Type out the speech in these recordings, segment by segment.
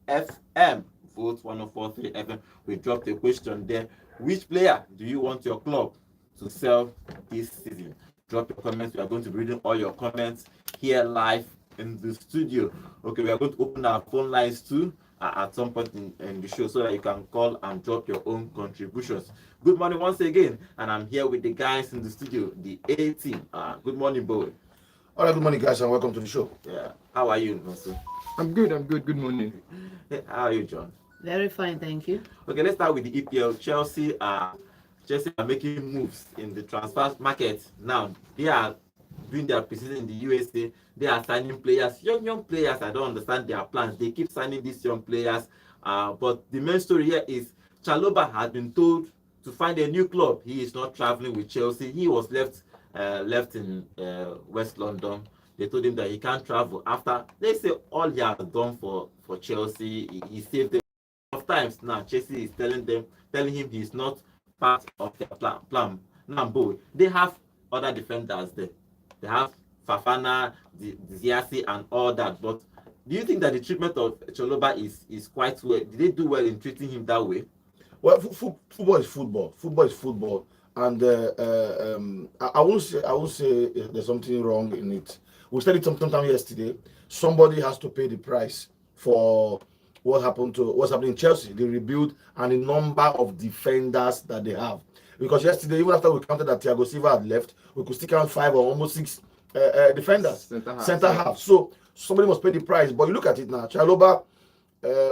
FM. Vote 1043 FM. We dropped a question there. Which player do you want your club to sell this season? Drop your comments. We are going to be reading all your comments here live in the studio. Okay, we are going to open our phone lines too at some point in the show so that you can call and drop your own contributions. Good morning once again, and I'm here with the guys in the studio, the A team. Good morning, boy. All right, good morning, guys, and welcome to the show. Yeah, how are you, Nosu? I'm good. Good morning. Hey, how are you, John? Very fine, thank you. Okay, let's start with the EPL. Chelsea are making moves in the transfer market now. They are doing their preseason in the USA. They are signing players, young players. I don't understand their plans. They keep signing these young players. But the main story here is Chalobah has been told to find a new club. He is not traveling with Chelsea. He was left in West London. They told him that he can't travel after they say all he has done for Chelsea. He saved them of times now. Chelsea is telling him he's not part of their plan. Now, boy, they have other defenders there. They have Fafana, Ziasi, and all that. But do you think that the treatment of Chalobah is quite well? Did they do well in treating him that way? Well, football is football. Football is football, and I won't say there's something wrong in it. We said it sometime yesterday. Somebody has to pay the price for what's happening in Chelsea, the rebuild, and the number of defenders that they have. Because yesterday, even after we counted that Thiago Silva had left, we could still count 5 or almost 6 defenders, center half. So somebody must pay the price. But you look at it now, Chalobah,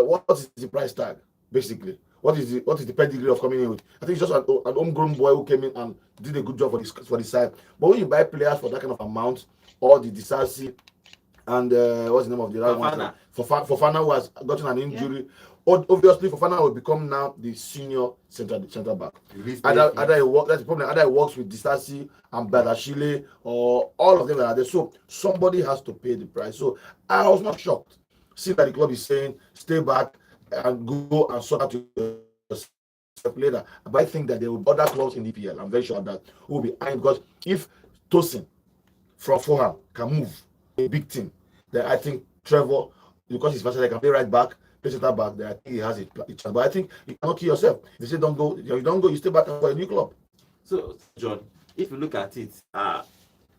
what is the price tag basically? What is the pedigree of coming in with? I think it's just an homegrown boy who came in and did a good job for the side. But when you buy players for that kind of amount, or the Disasi and what's the name of the other one? Fofana, who has gotten an injury. Yeah. Obviously, Fofana will become now the senior center back. Either it works, that's the problem. Either it works with Disasi and Badashile, or all of them are there. So somebody has to pay the price. So I was not shocked. See that the club is saying stay back and go and sort out yourself later. But I think that there will be other clubs in the EPL. I'm very sure that will be eyeing, because if Tosin from Fulham can move a big team, then I think Trevor, because he's versatile, can play right back, play center back, then I think he has a chance. But I think you cannot kill yourself. They say don't go, you stay back for a new club. So, John, if you look at it,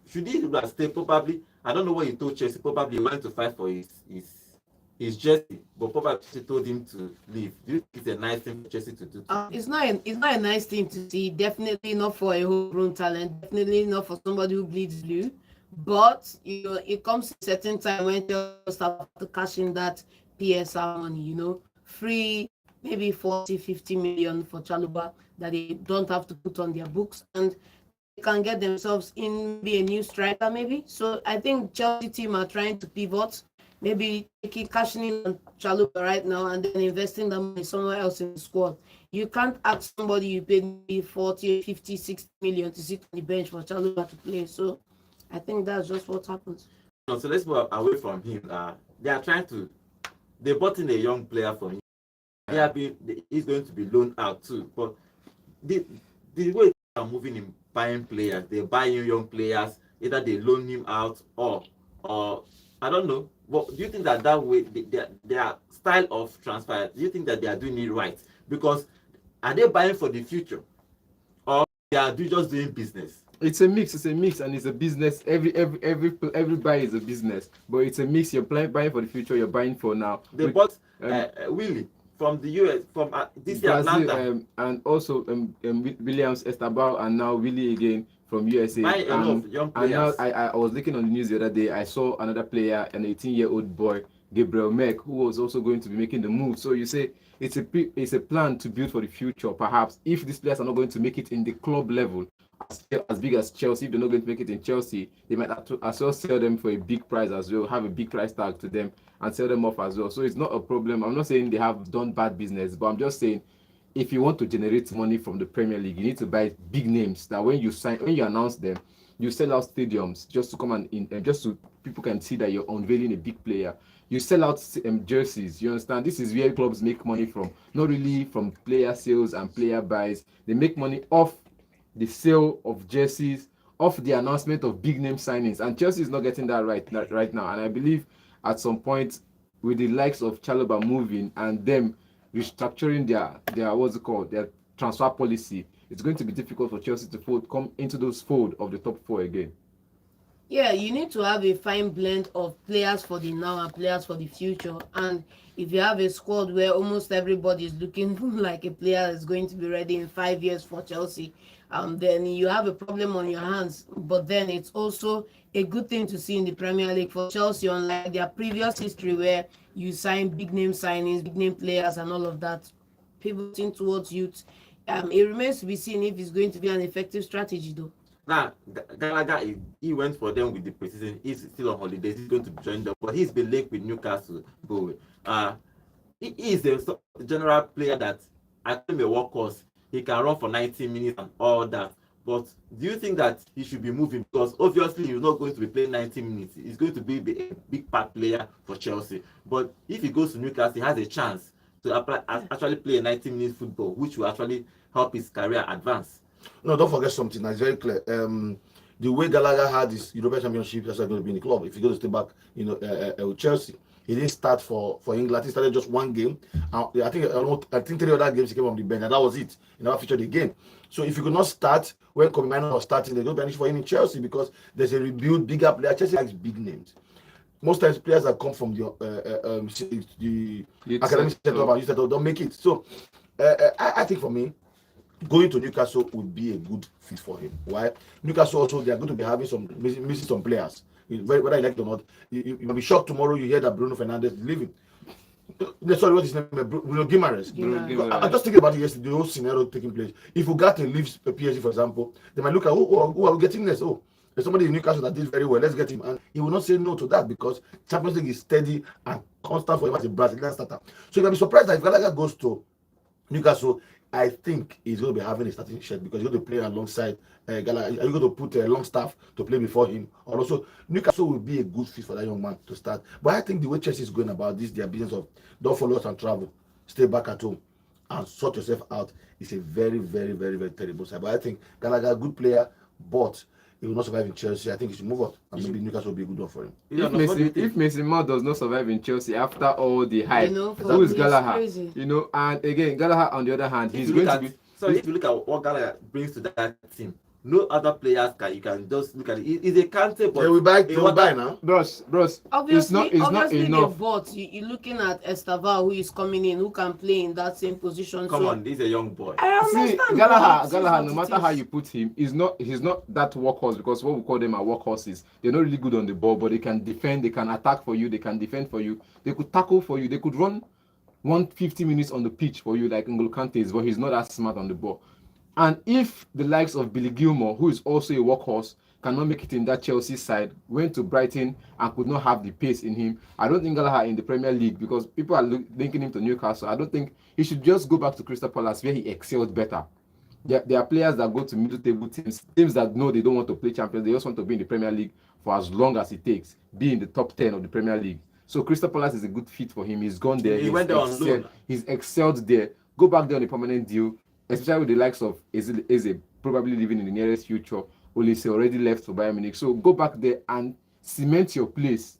should he stay? Probably, I don't know what he told Chelsea. Probably he wanted to fight for his jersey, but probably Chelsea told him to leave. Do you think it's a nice thing for Chelsea to do? It's not a nice thing to see. Definitely not for a homegrown talent. Definitely not for somebody who bleeds blue. But it comes to a certain time when you start to cash in that PSR money. Free maybe 40-50 million for Chalobah that they don't have to put on their books, and they can get themselves in be a new striker maybe. So I think Chelsea team are trying to pivot. Maybe cashing in on Chalobah right now and then investing the money somewhere else in the squad. You can't ask somebody you paid maybe 40, 50, 60 million to sit on the bench for Chalobah to play. So I think that's just what happens. So let's move away from him. They brought in a young player from him. He's going to be loaned out too. But the way they are moving in buying players, they're buying young players, either they loan him out or I don't know. But do you think that way, their style of transfer, do you think that they are doing it right? Because are they buying for the future, or they are just doing business? It's a mix, and it's a business. Every buy is a business, but it's a mix. You're buying for the future, you're buying for now. They bought Willie from the US, from this year Atlanta, and also Williams Estabao, and now Willie again from USA. Young players. And now I was looking on the news the other day. I saw another player, an 18-year-old boy, Gabriel Mek, who was also going to be making the move. So you say it's a plan to build for the future. Perhaps if these players are not going to make it in the club level, as big as Chelsea, if they're not going to make it in Chelsea, they might as well sell them for a big price as well, have a big price tag to them and sell them off as well. So it's not a problem. I'm not saying they have done bad business, but I'm just saying if you want to generate money from the Premier League, you need to buy big names that when you announce them, you sell out stadiums just to come and just so people can see that you're unveiling a big player. You sell out jerseys. You understand? This is where clubs make money from, not really from player sales and player buys. They make money off the sale of jerseys, off the announcement of big name signings, and Chelsea is not getting that right now. And I believe at some point with the likes of Chalobah moving and them restructuring their what's it called, their transfer policy, it's going to be difficult for Chelsea to come into those fold of the top 4 again. Yeah, you need to have a fine blend of players for the now and players for the future. And if you have a squad where almost everybody is looking like a player is going to be ready in 5 years for Chelsea, then you have a problem on your hands. But then it's also a good thing to see in the Premier League for Chelsea, unlike their previous history where you sign big name signings, big name players, and all of that, pivoting towards youth. It remains to be seen if it's going to be an effective strategy, though. Now, Gallagher, he went for them with the preseason. He's still on holidays. He's going to join them, but he's been linked with Newcastle. He is a general player that I think a workhorse. He can run for 90 minutes and all that. But do you think that he should be moving? Because obviously he's not going to be playing 90 minutes. He's going to be a big part player for Chelsea. But if he goes to Newcastle, he has a chance to actually play a 90 minutes football, which will actually help his career advance. No, don't forget something. That's very clear. The way Gallagher had his European Championship, that's not going to be in the club. If he goes to stay back, with Chelsea, he didn't start for England. He started just one game. I think 3 other games he came on the bench, and that was it. He never featured again. So if he could not start when Kobe Mainoo was starting, they don't benefit for him in Chelsea because there's a rebuild, bigger player. Chelsea likes big names. Most times players that come from the academic setup and youth setup don't make it. So I think for me, going to Newcastle would be a good fit for him. Why? Newcastle also, they are going to be having missing some players. Whether you like it or not, you might be shocked tomorrow you hear that Bruno Fernandes is leaving. Sorry, what is his name? Bruno Guimaraes. I just thinking about it yesterday, the whole scenario taking place. If Ugarte leaves PSG, for example, they might look at who are we getting next? Oh, there's somebody in Newcastle that did very well. Let's get him. And he will not say no to that because Champions League is steady and constant for him as a Brazilian starter. So you can be surprised that if Gallagher goes to Newcastle, I think he's going to be having a starting shirt because he's going to play alongside Gallagher. Are you going to put Longstaff to play before him? Or also, Newcastle will be a good fit for that young man to start. But I think the way Chelsea is going about this, their business of don't follow us and travel, stay back at home and sort yourself out, is a very, very, very, very terrible side. But I think Gallagher, good player, but he will not survive in Chelsea. I think he should move on, and maybe Newcastle will be a good one for him. If Mason Mount does not survive in Chelsea after all the hype, who is Gallagher? And again, Gallagher on the other hand, he's going to be. So if you look at what Gallagher brings to that team, no other players you can just look at it. He's a Kante, but we buy now. Bros, obviously, it's not enough. They bought. You're looking at Estaval, who is coming in, who can play in that same position. Come on, he's a young boy. I understand. See, Gallagher, no matter how you put him, he's not that workhorse, because what we call them are workhorses. They're not really good on the ball, but they can defend, they can attack for you, they can defend for you, they could tackle for you, they could run 150 minutes on the pitch for you like N'Golo Kante is, but he's not that smart on the ball. And if the likes of Billy Gilmore, who is also a workhorse, cannot make it in that Chelsea side, went to Brighton and could not have the pace in him, I don't think Gallagher in the Premier League, because people are linking him to Newcastle, I don't think he should just go back to Crystal Palace where he excelled better. There are players that go to middle table teams that know they don't want to play Champions, they just want to be in the Premier League for as long as it takes, be in the top 10 of the Premier League. So Crystal Palace is a good fit for him. He's gone there. He went there on loan. He's excelled there. Go back there on a permanent deal, especially with the likes of Eze probably living in the nearest future. Olise already left for Bayern Munich. So go back there and cement your place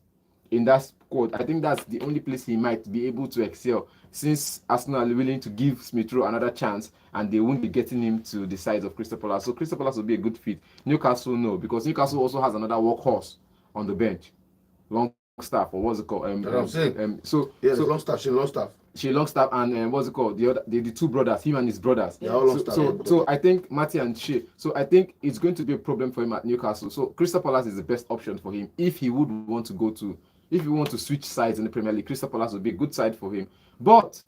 in that squad. I think that's the only place he might be able to excel, since Arsenal are willing to give Smith Rowe another chance and they won't be getting him to the sides of Crystal Palace. So Crystal Palace will be a good fit. Newcastle, no, because Newcastle also has another workhorse on the bench. Longstaff, or what's it called? Longstaff and what's it called? The two brothers, him and his brothers. So I think Matty and Shea. So I think it's going to be a problem for him at Newcastle. So Crystal Palace is the best option for him if he would want to if you want to switch sides in the Premier League. Crystal Palace would be a good side for him, but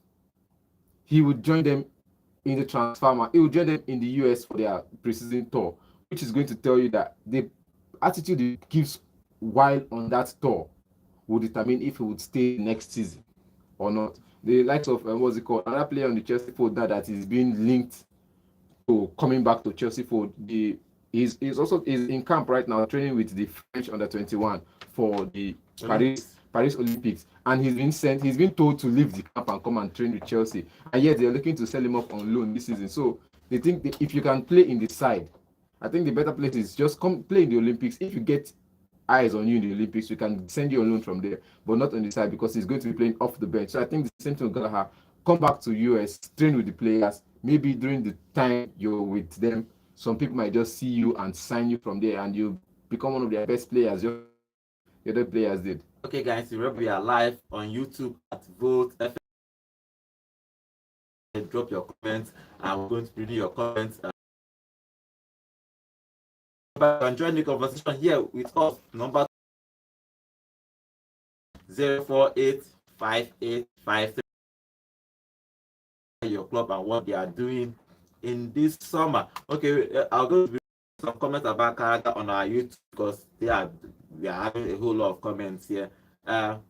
he would join them in the transfer. He would join them in the US for their preseason tour, which is going to tell you that the attitude he gives while on that tour will determine if he would stay next season or not. The likes of another player on the Chelsea fold now that is being linked to coming back to Chelsea fold. He's in camp right now, training with the French under-21 for the Paris Olympics, and he's been told to leave the camp and come and train with Chelsea, and yet they're looking to sell him off on loan this season. So they think that if you can play in the side, I think the better place is just come play in the Olympics. If you get eyes on you in the Olympics, we can send you on loan from there, but not on the side because he's going to be playing off the bench. So I think the same thing with Gallagher. Come back to US, train with the players. Maybe during the time you're with them, some people might just see you and sign you from there, and you become one of their best players. The other players did. Okay, guys, remember we are live on YouTube at Vote FM. Drop your comments. I'm going to read your comments. But join the conversation here with us. Number 0485853. Your club and what they are doing in this summer. Okay, I'll go to some comments about Karaga on our YouTube because we are having a whole lot of comments here. Fine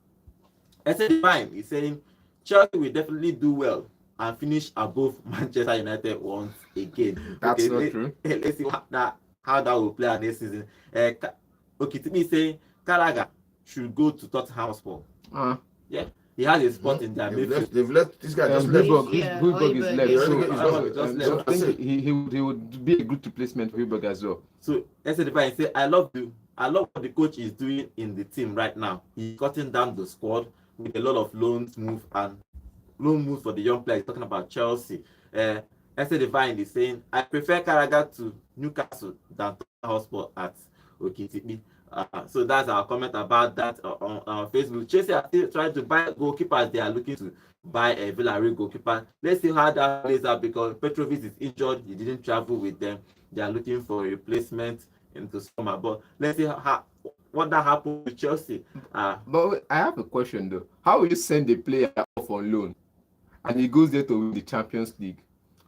is saying Chelsea will definitely do well and finish above Manchester United once again. That's not true. Let's see how that will play next season. Okay, to me saying Karaga should go to Tottenham Hotspur. Yeah, he has a spot in their midfield. They've left this guy. Just left. Højbjerg is left. So I think he would be a good replacement for Højbjerg as well. So Fine say I love what the coach is doing in the team right now. He's cutting down the squad with a lot of loan moves for the young players. Talking about Chelsea. Divine is saying I prefer Karaga to Newcastle than Hotspur at Okitipi. So that's our comment about that on Facebook. Chelsea are still trying to buy goalkeepers. They are looking to buy a Villarreal goalkeeper. Let's see how that plays out because Petrovic is injured. He didn't travel with them. They are looking for a replacement into summer. But let's see what that happened with Chelsea. But I have a question though. How will you send a player off on loan and he goes there to win the Champions League,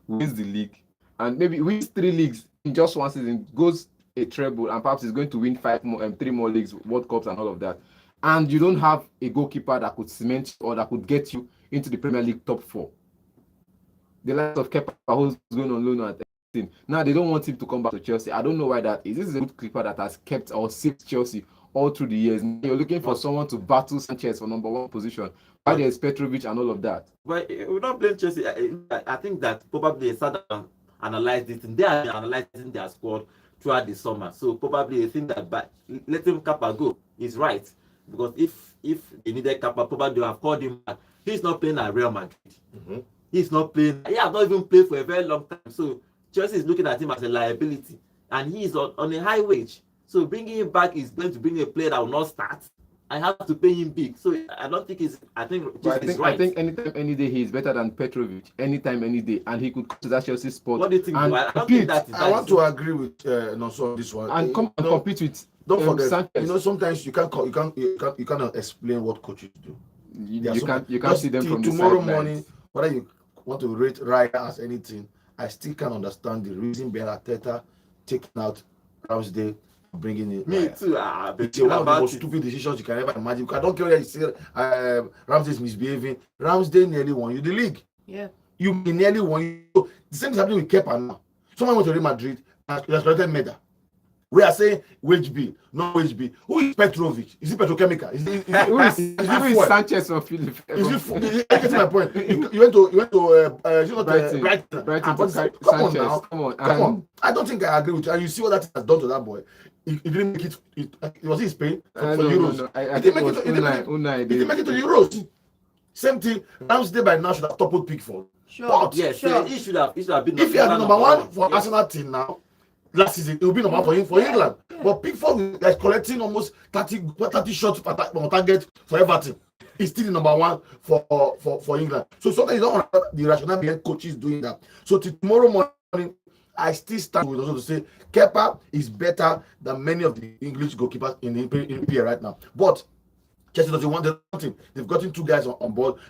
wins the league, and maybe wins 3 leagues in just one season, goes a treble, and perhaps he's going to win 3 more leagues, World Cups, and all of that, and you don't have a goalkeeper that could cement or that could get you into the Premier League top 4? The likes of Kepa, who's going on loan at everything. Now they don't want him to come back to Chelsea. I don't know why that is. This is a good keeper that has kept or saved Chelsea all through the years. You're looking for someone to battle Sanchez for number 1 position. Why there's Petrovic and all of that? But we don't blame Chelsea. I think that probably they started to analyze this, and they are analyzing their squad throughout the summer. So probably they think that letting Kappa go is right. Because if they needed Kappa, probably they have called him back. He's not playing at Real Madrid. Mm-hmm. He's not playing. He has not even played for a very long time. So Chelsea is looking at him as a liability. And he is on a high wage. So bringing him back is going to bring a player that will not start. I have to pay him big. So I don't think it's. I think right. I think anytime, any day he is better than Petrovic. Anytime, any day, and he could come to that Chelsea spot. What do you think? And I don't think that is. I want to agree with Nonso on this one. And come and compete with. Don't forget, Sanchez. sometimes you cannot explain what coaches do. You can't see them from tomorrow the morning. Whether you want to rate Raya as anything, I still can't understand the reason behind Arteta taking out Ramsdale, bringing in. Me too. It's one of the most stupid decisions you can ever imagine. I don't care whether you say Ramsdale is misbehaving. Ramsdale nearly won you the league. Yeah. You nearly won you. The same is happening with Kepa now. Someone went to Real Madrid and he has collected medal. We are saying wage bill, not wage bill. Who is Petrovic? Is it petrochemical? Who is Sanchez or Philip? Get my point. You went to Brighton. Come on. I don't think I agree with you. And you see what that has done to that boy. He didn't make it. Was he in Spain for Euros? No. I think it was Unai. He didn't make it to the Euros. Same thing. Ramsdale by now should have toppled Pickford. Sure. Yes. Sure. He should have been. If he had number 1 for Arsenal team now. Last season, it will be number 1 for him for England. But Pickford is collecting almost 30 shots on target for Everton. He's still the number 1 for England. So sometimes you don't understand the rationale behind coaches doing that. So tomorrow morning, I still stand with also to say Kepa is better than many of the English goalkeepers in the EPL right now. But Chelsea doesn't want him. They've gotten 2 guys on board.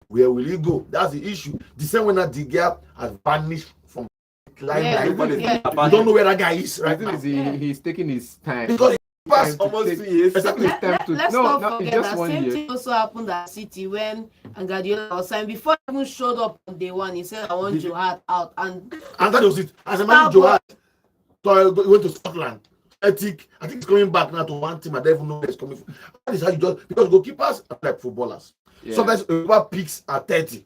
Where will he go? That's the issue. The same way that De Gea has vanished from limelight. You don't know where that guy is right now. He's taking his time. Because he passed almost 2 years. Let's not forget that same thing also happened at City when Guardiola was signed. Before he even showed up on day 1, he said, I want Joe Hart out. And that was it. As a man, Joe Hart he went to Scotland. I think he's coming back now to one team. I don't even know where he's coming from. That is how you do it. Because goalkeepers are like footballers. Yeah. Sometimes goalkeeper peaks at 30.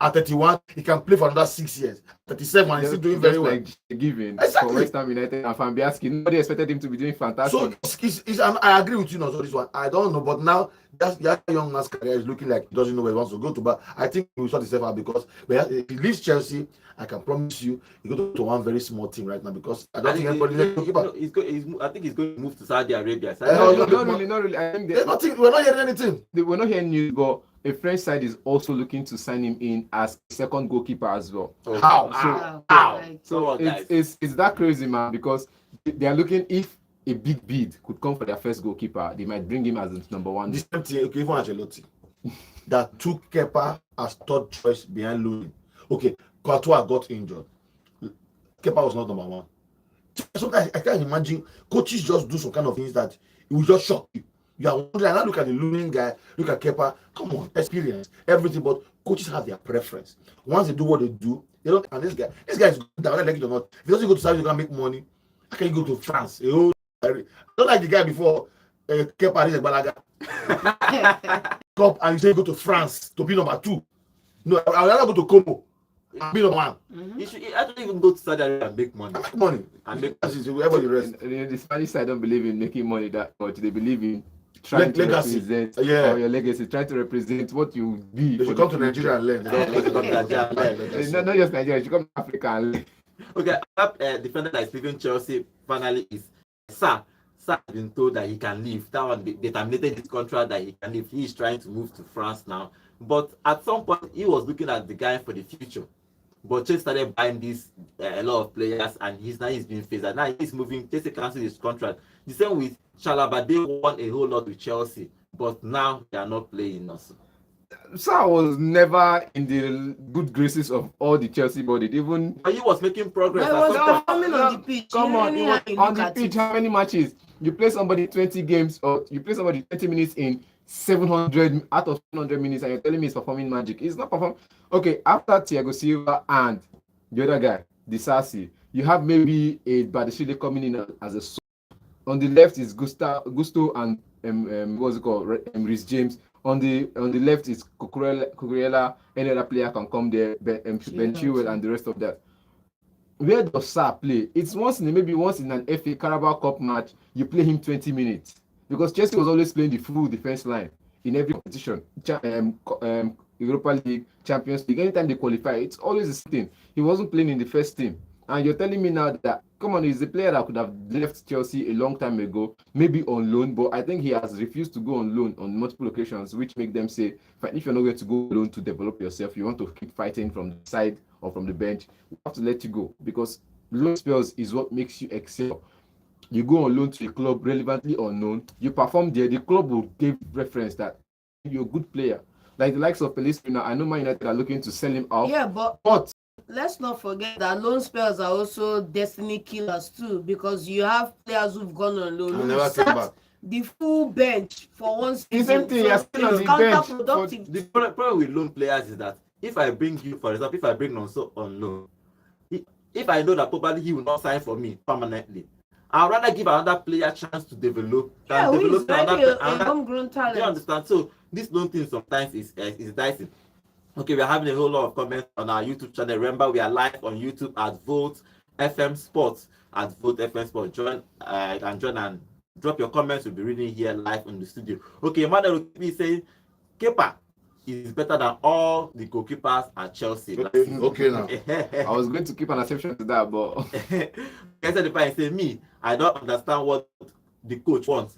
At 31, he can play for another 6 years. 37, and he's still doing very well. Like Given Exactly. for West Ham United and Fabianski, nobody expected him to be doing fantastic. So I agree with you on this one. I don't know, but now that young man's career is looking like he doesn't know where he wants to go to. But I think he will sort himself out because if he leaves Chelsea, I can promise you, he go to one very small team right now because I don't think anybody is a keeper. I think he's going to move to Saudi Arabia. No, not really. I think we're not hearing anything. We're not hearing news, but a French side is also looking to sign him in as second goalkeeper as well. Okay. How? So it's that crazy, man, because they are looking, if a big bid could come for their first goalkeeper, they might bring him as the number one. This same thing, okay, even Ancelotti, that took Kepa as third choice behind Lunin. Okay, Courtois got injured. Kepa was not number one. Sometimes I can't imagine coaches just do some kind of things that it will just shock you. You are wondering, now look at the Lunin guy, look at Kepa. Come on, experience, everything, but coaches have their preference. Once they do what they do, they don't. And this guy is good, whether I like it or not. If he doesn't go to Saudi, he's gonna make money. How can you go to France? I don't like the guy before Kepa is a Balaga. Cup and you say go to France to be number 2. No, I would rather go to Como and be number 1. You should actually even go to Saudi Arabia and make money. Make money. And make everybody rest. The Spanish side don't believe in making money that much. They believe in trying to represent your legacy, trying to represent what you will be. They should come to Nigeria and learn. Not just Nigeria, you should come to Africa and learn. Okay, top defender that is leaving Chelsea finally is Sarr. Sarr has been told that he can leave. That one, they terminated his contract that he can leave. He is trying to move to France now. But at some point, he was looking at the guy for the future. But Chelsea started buying this a lot of players, and he's being phased out. Now he's moving. Chelsea canceled his contract. The same with Chalobah. They won a whole lot with Chelsea, but now they are not playing also. Sarr was never in the good graces of all the Chelsea body. But he was making progress. He was coming on the pitch. Come on, on the pitch. How many matches? You play somebody 20 games, or you play somebody 20 minutes in 700 out of 700 minutes, and you're telling me he's performing magic. He's not performing. Okay, after Thiago Silva and the other guy, Disasi, you have maybe a Badiashile coming in as a sub. On the left is Gusto and what's it called, Reece James. On the left is Cucurella. Any other player can come there. Ben Chilwell and the rest of that. Where does Sarr play? It's maybe once in an FA Carabao Cup match, you play him 20 minutes. Because Chelsea was always playing the full defense line in every competition. Europa League, Champions League, anytime they qualify, it's always the same thing. He wasn't playing in the first team. And you're telling me now that, come on, he's a player that could have left Chelsea a long time ago, maybe on loan, but I think he has refused to go on loan on multiple occasions, which make them say, if you're not going to go on loan to develop yourself, you want to keep fighting from the side or from the bench, we have to let you go, because loan spells is what makes you excel. You go on loan to a club relevantly unknown, you perform there, the club will give reference that you're a good player. Like the likes of Pellegrino, I know Man United are looking to sell him out. Yeah, but let's not forget that loan spells are also destiny killers too, because you have players who've gone on loan who sat the full bench for one season. Same thing, you're still on the bench. The problem with loan players is that if I bring you, for example, if I bring Nonso on loan, if I know that probably he will not sign for me permanently, I'd rather give another player a chance to develop. Yeah, who is like a homegrown talent. Do you understand? So this loan thing sometimes is dicey. Okay, we're having a whole lot of comments on our YouTube channel. Remember, we are live on YouTube at Volt FM Sports. At Volt FM Sports. Join and drop your comments. We'll be reading here live in the studio. Okay, Emmanuel will be saying Kepa is better than all the goalkeepers at Chelsea. Okay now. I was going to keep an exception to that, but I said, if I say me, I don't understand what the coach wants.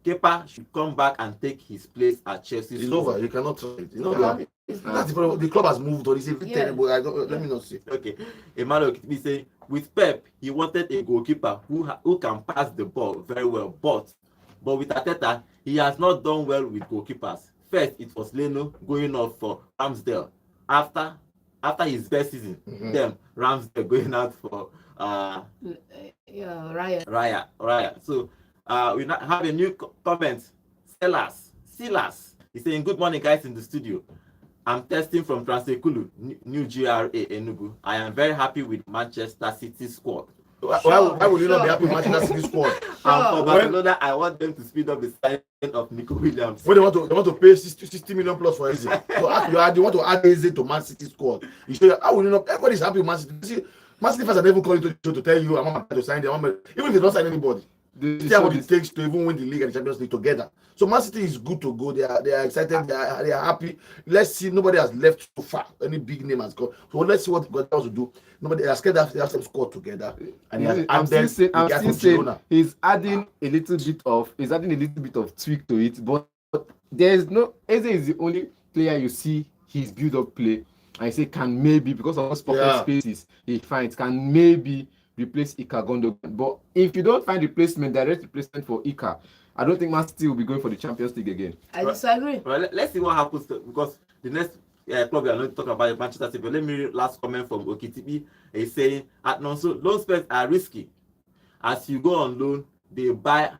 Kepa should come back and take his place at Chelsea. It's over. You cannot try it. That's the problem. The club has moved on. It's terrible. Let me not say. Okay. Emmanuel be saying, with Pep, he wanted a goalkeeper who can pass the ball very well. But with Arteta, he has not done well with goalkeepers. First, it was Leno going off for Ramsdale. After his best season, then Ramsdale going out for Raya. So we now have a new comment. Silas. He's saying, good morning, guys, in the studio. I'm testing from Transekulu, New GRA Enugu. I am very happy with Manchester City squad. Why would you not be Sure. happy with Manchester City squad? And for Sure. Barcelona, I want them to speed up the signing of Nico Williams. When they want to pay 60 million plus for Eze. So you want to add Eze to Man City squad. You show how will you not? Everybody's happy with Man City. See, Man City fans are never calling to tell you I'm not to sign them. Even if they don't sign anybody, see what it takes to even win the league and the Champions League together. So Man City is good to go. They are excited. They are happy. Let's see. Nobody has left so far. Any big name has gone. So let's see what God wants to do. Nobody they are scared that they have some squad together. And I'm still saying he's adding a little bit of tweak to it, but there's no Eze is the only player you see his build-up play. I say can maybe because of those pocket spaces he finds can maybe replace Ika Gundogan. But if you don't find direct replacement for Ika, I don't think Man City will be going for the Champions League again. I disagree. Well, let's see what happens because the next club we are not talking about is Manchester City. But let me read last comment from Okitibi. He's saying at Nonso, loan spends are risky. As you go on loan, they buy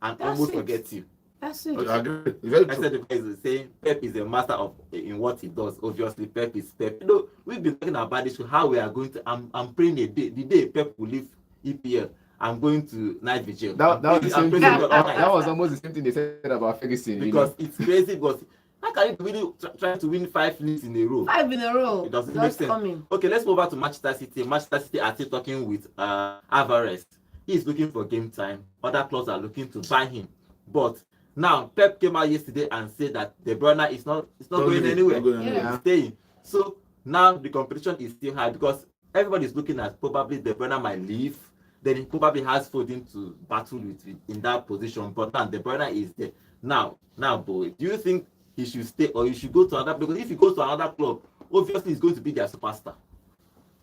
and almost forget you. That's it. I agree. Very I true. said the guy is saying Pep is a master in what he does. Obviously, Pep is Pep. You know, we've been talking about this how we are going to. I'm praying the day Pep will leave EPL. I'm going to night vigil. That was the same thing. that That was almost the same thing they said about Ferguson. because it's crazy. Because how can you really try to win 5 leagues in a row? 5 in a row. It doesn't That's make sense. coming. Okay, let's move over to Manchester City. Manchester City are still talking with Alvarez. He is looking for game time. Other clubs are looking to buy him. But now Pep came out yesterday and said that De Bruyne is not going anywhere. He's staying. So now the competition is still high because everybody is looking at probably De Bruyne might leave. Then he probably has Foden to battle with in that position. But now De Bruyne is there. Now, boy, do you think he should stay or he should go to another? Because if he goes to another club, obviously he's going to be their superstar.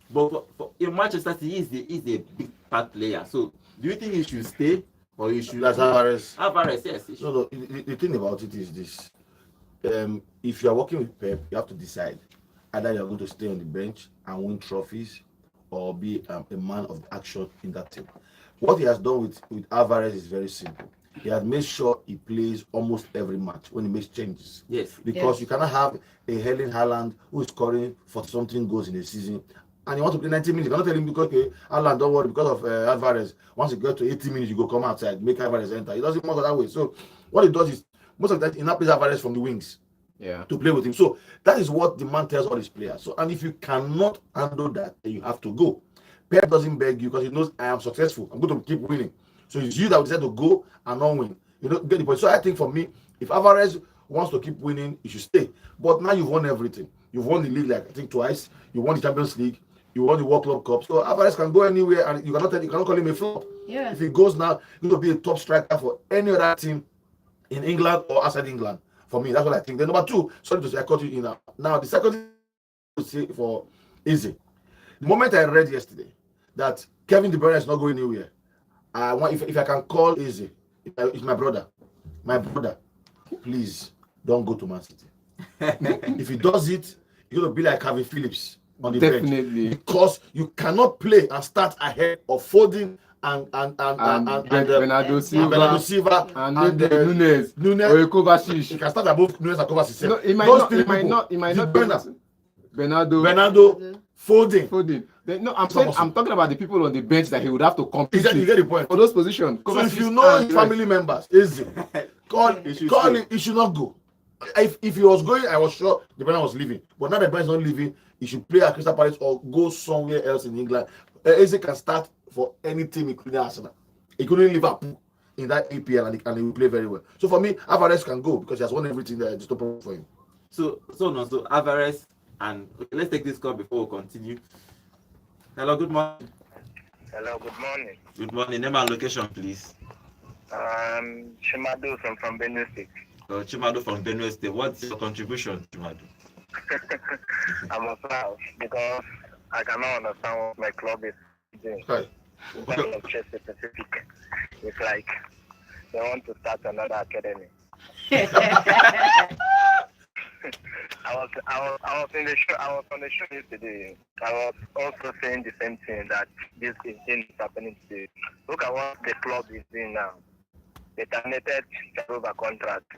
But in Manchester City, he's a big part player. So do you think he should stay or he should? That's Alvarez. Alvarez, yes. No. The thing about it is this: if you are working with Pep, you have to decide either you are going to stay on the bench and win trophies, or be a man of action in that team. What he has done with Alvarez is very simple. He has made sure he plays almost every match when he makes changes. Yes. Because Yes. you cannot have a Erling Haaland who is scoring for something goals in a season, and you want to play 90 minutes. You cannot tell him because okay, Haaland, don't worry because of Alvarez. Once you get to 80 minutes, you go come outside, make Alvarez enter. It doesn't work that way. So what he does is most of the time he now plays Alvarez from the wings. Yeah. To play with him. So that is what the man tells all his players. So and if you cannot handle that, then you have to go. Pep doesn't beg you because he knows I am successful. I'm going to keep winning. So it's you that will decide to go and not win. You know, get the point. So I think for me, if Alvarez wants to keep winning, he should stay. But now you've won everything. You've won the league like I think twice. You won the Champions League. You won the World Club Cup. So Alvarez can go anywhere and you cannot call him a flop. Yeah. If he goes now, he's going to be a top striker for any other team in England or outside England. For me, that's what I think. Then number two, sorry to say, I caught you in now. Now the second thing to say for Eze, the moment I read yesterday that Kevin De Bruyne is not going anywhere, I want if I can call Eze, it's my brother, please don't go to Man City. If he does it, you're gonna be like Calvin Phillips on the bench because you cannot play and start ahead of Foden and Bernardo Silva and Nunes. Or Kovacic. you can start above Nunes and Kovacic. No, it might not. Bernardo, Foden. I'm talking about the people on the bench that he would have to compete You get the point. for those positions. So if you know his family members, Eze, call him. He should not go. If he was going, I was sure the Bruyne was leaving. But now the Bruyne is not leaving. He should play at Crystal Palace or go somewhere else in England. Eze can start for any team, including Arsenal. He couldn't Liverpool in that EPL and he will play very well. So for me, Alvarez can go because he has won everything there. There's no problem for him. So Alvarez and okay, let's take this call before we continue. Hello, good morning. Hello, good morning. Good morning. Name and location, please. Chimadu from Benue State. Chimadu from Benue State. What's your contribution, Chimadu? I'm proud because I cannot understand what my club is doing. Right. Of Chelsea specific. It's like they want to start another academy. I was in the show. I was on the show yesterday. I was also saying the same thing that this thing is happening today. Look at what the club is doing now. They terminated Charuba contract.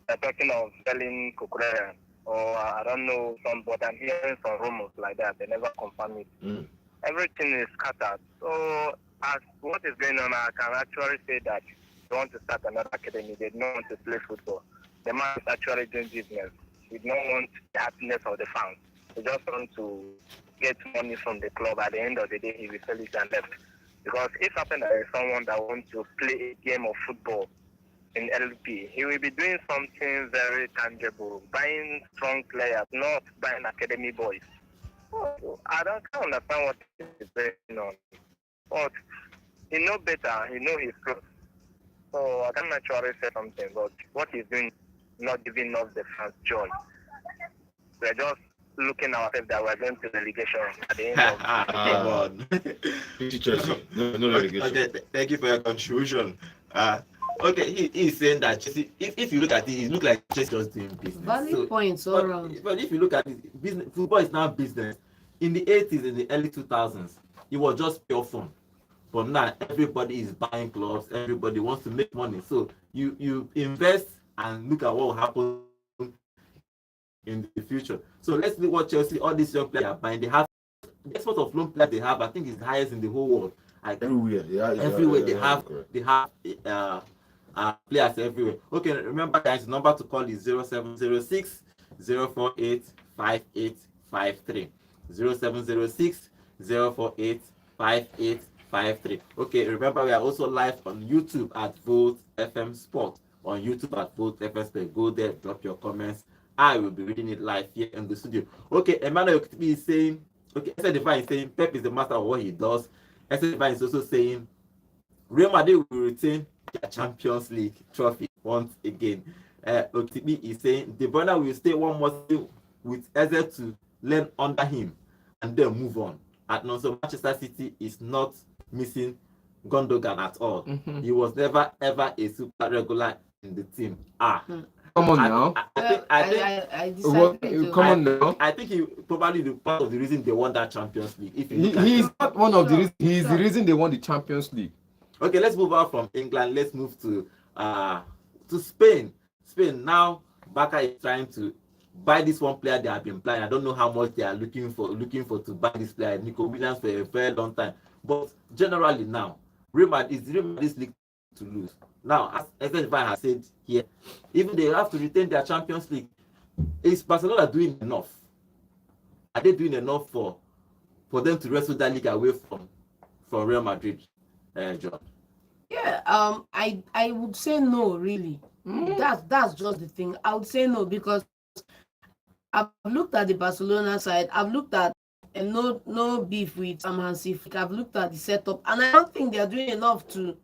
They're talking of selling Kukurea or I don't know some, but I'm hearing some rumors like that. They never confirm it. everything is scattered. So as what is going on, I can actually say that they want to start another academy. They don't want to play football. The man is actually doing business. He don't want the happiness of the fans. He just want to get money from the club. At the end of the day, he will sell it and left. Because if happen there is someone that wants to play a game of football in LP, he will be doing something very tangible, buying strong players, not buying academy boys. So I can't understand what is going on. But he know better, he know his clothes. So I can actually say something, but what he's doing not giving us the fans joy. We're just looking ourselves that we're going to relegation at the end of Come on. Chelsea. No relegation. Okay, thank you for your contribution. Okay, he's saying that Chelsea, if you look at it looks like Chelsea just doing business. Valid points all around. But if you look at it, business, football is now business. In the 80s, in the early 2000s, it was just pure fun. But now everybody is buying clubs, everybody wants to make money. So you invest and look at what will happen in the future. So let's look what Chelsea, all these young players are buying. They have the export of loan players they have, I think is the highest in the whole world. Everywhere, everywhere correct. they have players everywhere. Okay, remember guys, the number to call is 0706 048 5853. 0706 048 5853. Okay, remember we are also live on YouTube at Volt FM Sport. On YouTube at Volt FM Sport. Go there, drop your comments. I will be reading it live here in the studio. Okay, Emmanuel is saying, okay, Esther Divine is saying Pep is the master of what he does. Esther Divine is also saying Real Madrid will retain their Champions League trophy once again. Otibi is saying De Bruyne will stay one more season with Eze to learn under him and then move on. So Manchester City is not missing Gundogan at all. Mm-hmm. He was never ever a super regular in the team. Come on now. I disagree. Come on now. I think he probably the part of the reason they won that Champions League. If he's not one of the reasons. He's the reason they won the Champions League. Okay, let's move out from England. Let's move to Spain. Spain now. Barca is trying to buy this one player they have been playing. I don't know how much they are looking for to buy this player, Nico Williams, for a very long time. But generally now, Real Madrid's league to lose. Now, as Esther has said here, even they have to retain their Champions League. Is Barcelona doing enough? Are they doing enough for them to wrestle that league away from Real Madrid, John? Yeah, I would say no, really. That's just the thing. I would say no because I've looked at the Barcelona side. I've looked at no beef with Hansi Flick. I've looked at the setup, and I don't think they're doing enough to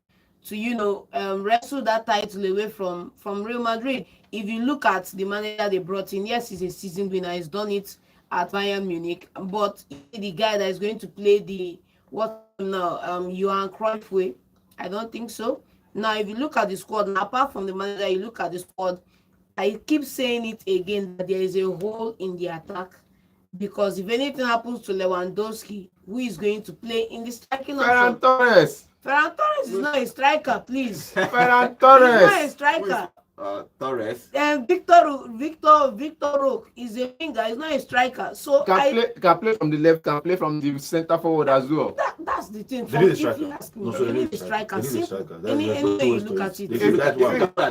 wrestle that title away from Real Madrid. If you look at the manager they brought in, yes, he's a season winner. He's done it at Bayern Munich, but the guy that is going to play Johan Cruyff way, I don't think so. Now, if you look at the squad, apart from the manager, you look at the squad. I keep saying it again that there is a hole in the attack because if anything happens to Lewandowski, who is going to play in the striking Ferran Torres. Ferran Torres is not a striker, please. Ferran Torres. He's not a striker. Torres. And Victor Roque is a winger. He's not a striker. So can play from the left, can play from the center forward as well. That's the thing. They need a striker. They need a striker. Any way you look at it.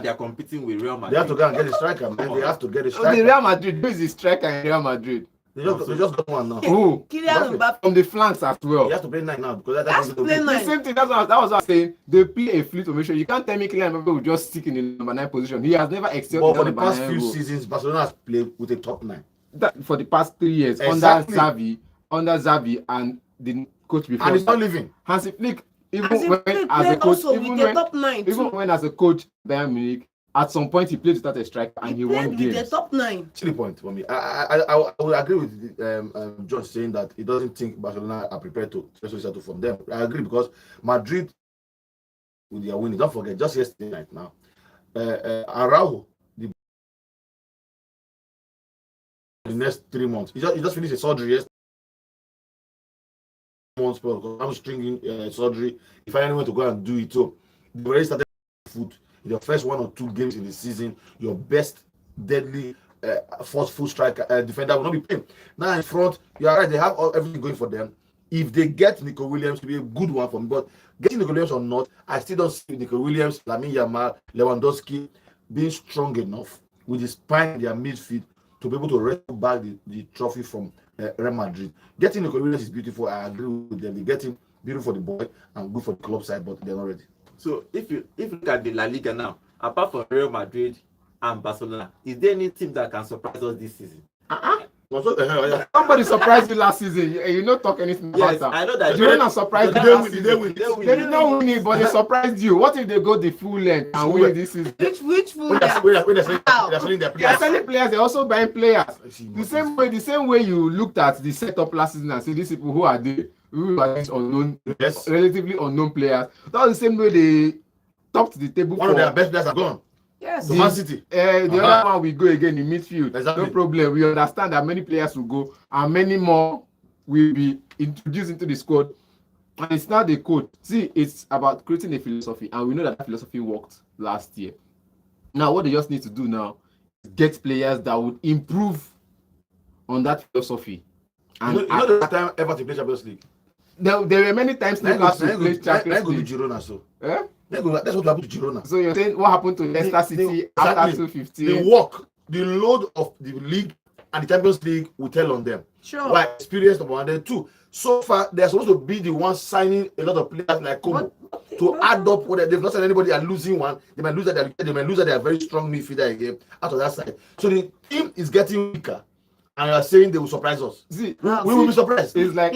They are competing with Real Madrid. They have to go and get a striker, man. They have to get a striker. Okay, Real Madrid, who is the striker in Real Madrid? They just got one now. Who? Kylian Mbappe. From the flanks as well. He has to play 9 now because That's playing The 9. same thing. That was what I was saying. They play a fleet formation. You can't tell me Kylian Mbappe will just stick in the number 9 position. He has never excelled. But for the past few seasons, Barcelona has played with a top 9. For the past 3 years, Exactly. under Xavi and the coach before. And he's not leaving. Hansi Flick, even Hansi when Flick as a played coach, also with the top 9 even too. when as a coach Bayern Munich, at some point he played without a striker and he won played games. with the top 9. See the point for me. I would agree with John saying that he doesn't think Barcelona are prepared to settle from them. I agree because Madrid, with their winning, don't forget, just yesterday night now, Araujo, the next 3 months, he just finished a surgery yesterday. Months, I'm stringing surgery. He finally went to go and do it. So they already started foot. In your first 1 or 2 games in the season, your best deadly forceful striker defender will not be playing. Now in front, you are right, they have everything going for them. if they get Nico Williams to be a good one for me, but getting Nico Williams or not, I still don't see Nico Williams, Lamine Yamal, Lewandowski being strong enough with the spine in their midfield to be able to wrestle back the trophy from Real Madrid. Getting Nico Williams is beautiful. I agree with them. They get him beautiful for the boy and good for the club side, but they're not ready. So if you look at the La Liga now, apart from Real Madrid and Barcelona, is there any team that can surprise us this season? Somebody surprised you last season. You don't talk anything Yes, about I that. know that. Girona surprised you last season. They They did not win it, but they surprised you. What if they go the full length and win this season? Which food? When they're selling their They are players. selling players. They're also buying players. The same way you looked at the setup last season and see these people who are they, who are these unknown, Yes. relatively unknown players. That's the same way they topped the table. One of their best players are gone. Yes. To Man City. The other one will go again in midfield. Exactly. No problem. We understand that many players will go and many more will be introduced into the squad. And it's not the code. See, it's about creating a philosophy, and we know that philosophy worked last year. Now, what they just need to do now is get players that would improve on that philosophy. And You know the time ever to play Champions League? there were many times Newcastle played Champions Go to League. Girona, so. Eh? That's what happened to Girona. So you're saying what happened to Leicester City after Exactly. 215? The work, the load of the league and the Champions League will tell on them. Sure. Why? Experience number one. Then two, so far they're supposed to be the ones signing a lot of players like Como to add up. What they've not signed anybody, are losing one. They might lose that. They might lose that. They are very strong midfielder again out of that side. So the team is getting weaker, and you are saying they will surprise us. See, We will be surprised. it's like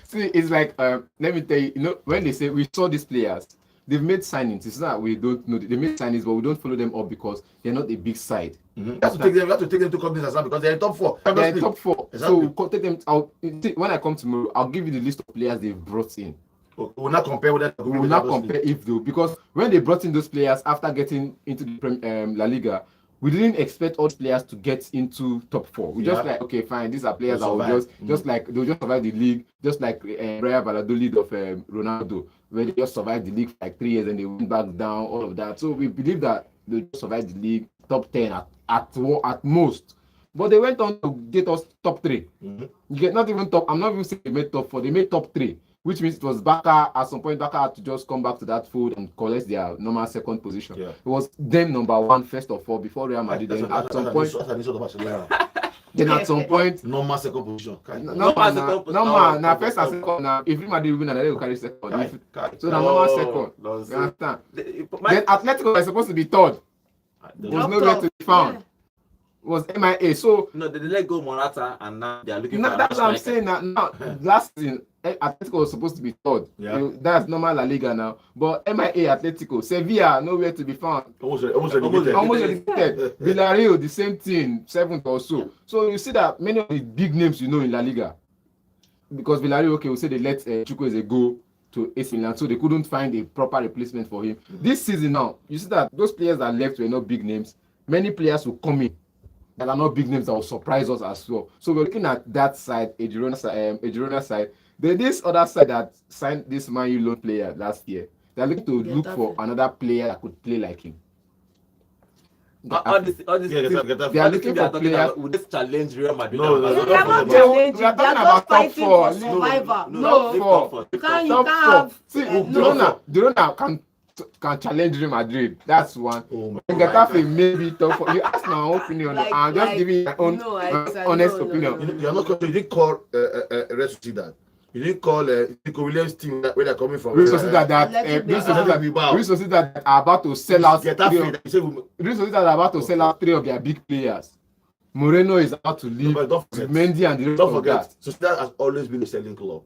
see, it's like let me tell you, you know, when they say we saw these players, they've made signings. It's not we don't know they made signings, but we don't follow them up because they're not a big side. We have to take them to companies as well because they're in top four. They're in top four. Exactly. So we'll take them out. When I come tomorrow, I'll give you the list of players they've brought in. We will not compare with that. We will not compare if though, because when they brought in those players after getting into the La Liga, we didn't expect all the players to get into top four. We just like, okay, fine, these are players that will just like they'll just survive the league, just like Real Valladolid of Ronaldo, where they just survived the league for like 3 years and they went back down, all of that. So we believe that they just survived the league, top 10 at most. But they went on to get us top 3. You get not even top. I'm not even saying they made top 4. They made top 3. Which means it was Barca, at some point, Barca had to just come back to that fold and collect their normal second position. Yeah. It was them number 1, first of all, before Real Madrid. Then at some point, normal second position. Now first and second, now if Real Madrid win, they will carry second. So now normal second. You understand? Then Atletico is supposed to be third. There was nowhere to be found. Yeah. Was MIA. So no, they let go Morata and now they are looking for that's what I'm saying. Now last season Atletico was supposed to be third. Yeah. That's normal La Liga now. But MIA, Atletico, Sevilla, nowhere to be found. Almost relegated. Villarreal, the same thing, 7th or so. So you see that many of the big names you know in La Liga, because Villarreal, okay, we say they let Chukwueze go to AC Milan, so they couldn't find a proper replacement for him. This season now, you see that those players that left were not big names. Many players will come in that are not big names that will surprise us as well. So we're looking at that side, a Girona side. Then this other side that signed this Man U loan player last year, they're looking to look for another player that could play like him. They are looking for players. Would this challenge Real Madrid? No, they are not challenging. They are not fighting for survival. No. You can't have. See, Girona can challenge Real Madrid. That's one. Getafe maybe top 4. You ask my own opinion. I'm just giving my own honest opinion. You're not. You didn't call Real Sociedad. You didn't call Nico Williams' team where they're coming from. Real Sociedad that are about to sell out. Real Sociedad are about to sell out 3 of their big players. Moreno is about to leave. Mendy and the rest. Don't forget, Sociedad has always been a selling club.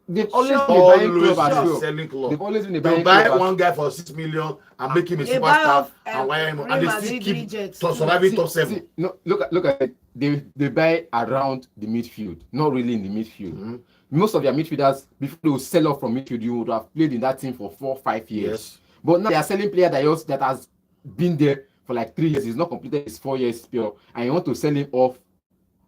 They've always been a buying club as well. Selling club. They've always been a buying club. They buy one guy for 6 million and make him a superstar and wire him, and they still keep surviving top 7. Look at it. They buy around the midfield, not really in the midfield. Most of their midfielders, before they will sell off from midfield, you would have played in that team for 4 or 5 years. Yes. But now they are selling player that has been there for like 3 years. He's not completed his 4 years spell, and you want to sell him off.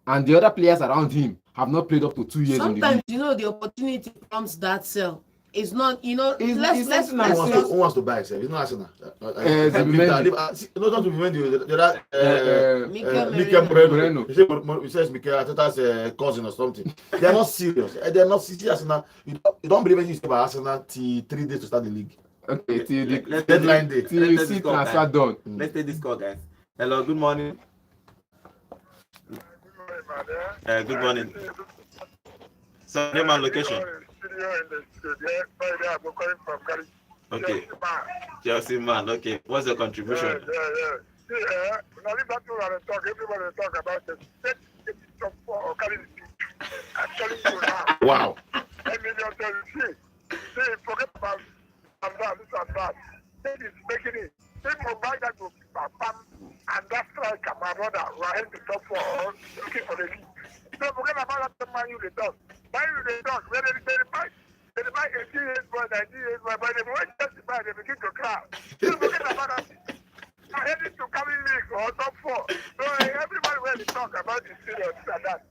And the other players around him have not played up to 2 years. Sometimes, the opportunity comes that sell. it's not, you know, It's- let's it's let's something Who like let's wants, to, just who wants to buy itself? It's not Arsenal. Zubimendi. No, not Zubimendi. The other, Mikel Mikel Moreno. Moreno. He says Mikel Arteta's cousin or something. They are not serious. They are not serious. Arsenal. You don't believe anything about Arsenal till 3 days to start the league. Okay, till the Let's Deadline day. till you let's see discuss transfer that. done. Let's take this call, guys. Hello, good morning. Good morning. So, name and location. Okay. Chelsea man, okay. What's your contribution? Everybody talk about the actually you now. Wow. 10 million see, forget about this and that. This is making it. They provide that to Pam and that striker, my brother, who are heading to top 4 looking for the league. So forget about that man you the dog. Man you the dog, when they buy 18 years boy, 19 years boy, but they went just to buy, they begin to cry. So forget about that. I'm heading to coming league or top 4. So everybody when they talk about this serious and that.